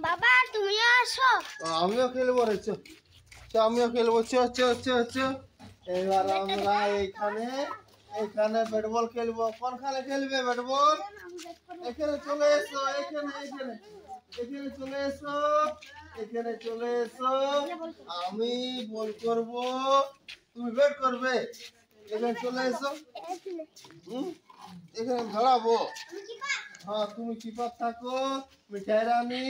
বাবা তুমিও আসো। আমিও খেলবো রে, আমিও খেলবো। এবার আমরা এখানে ব্যাট বল খেলবো। কোনখানে খেলবে ব্যাট বল? এখানে চলে এসো, এখানে চলে এসো, এখানে চলে এসো। আমি বল করব, তুমি ব্যাট করবে। এখানে চলে এসো। এখানে ধরাবো। हाँ तुम कीपर থাকো। মিঠাই রানী,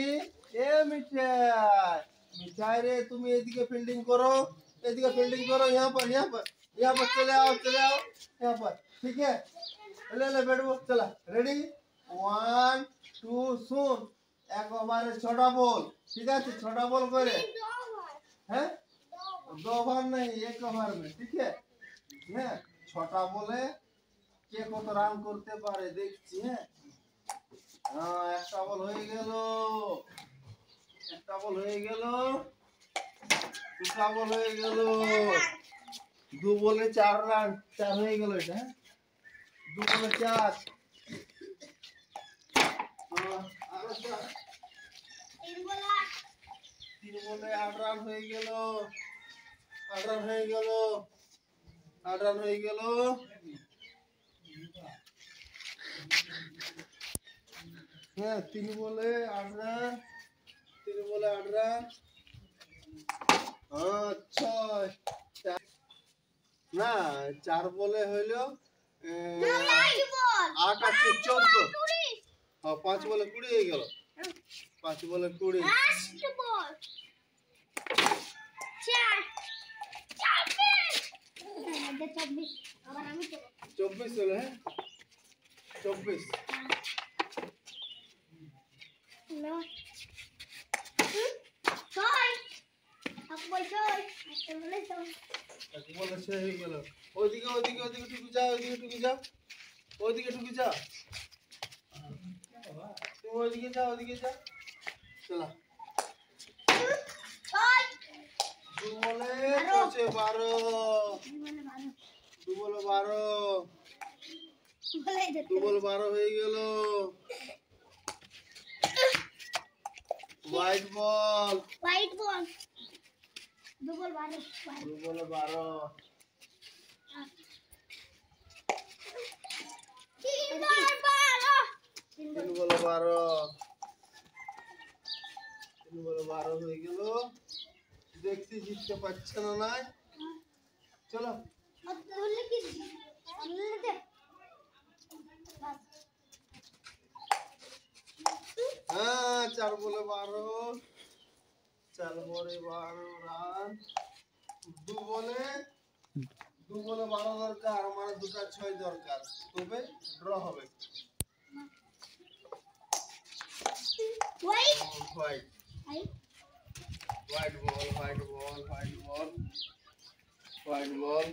মিঠাই রে, তুমি এদিকে ফিল্ডিং করো, यहाँ पर चले आओ यहाँ पर। ठीक है, ले बैठ बॉल चला। रेडी 1 2 सुन। एक ओভারে 6টা বল। ঠিক আছে, 6টা বল করে। हैं 2 ओवर नहीं, 1 ओवर में। ठीक है, 6টা বলে কে কত রান করতে পারে দেখছি। একটা বল হয়ে গেল, দুটা বল হয়ে গেল, 2 বলে 4 রান, 4 হয়ে গেল। এটা 2 বলে 4, আরো 4, 3 বলে 8 রান হয়ে গেল, 8 রান হয়ে গেল, 8 রান হয়ে গেল। হ্যাঁ 3 বলে 8 রান, 3 বলে 8 রান। আচ্ছা না, 4 বলে হইলো 8 আর 14। হ্যাঁ 5 বলে 20 হয়ে গেল, 5 বলে 20। 24 হলো। হ্যাঁ 24। হয়ে গেল। ওইদিকে টুকু যাও, তুমি ওইদিকে যাও। চলা। 2 বলে 12, 2 বলে 12, 2 বলে 12 হয়ে গেল। হোয়াইট বল, 2 বলে 12, 3 বলে 12, 3 বলে 12 হয়ে গেল। দেখছি জিততে পারছে না। নাই চলো। হ্যাঁ 4 বলে 12, 4 বলে 12 রান। 2 বলে 12 দরকার, মানে 2টা 6 দরকার, তবে ড্র হবে। White ball,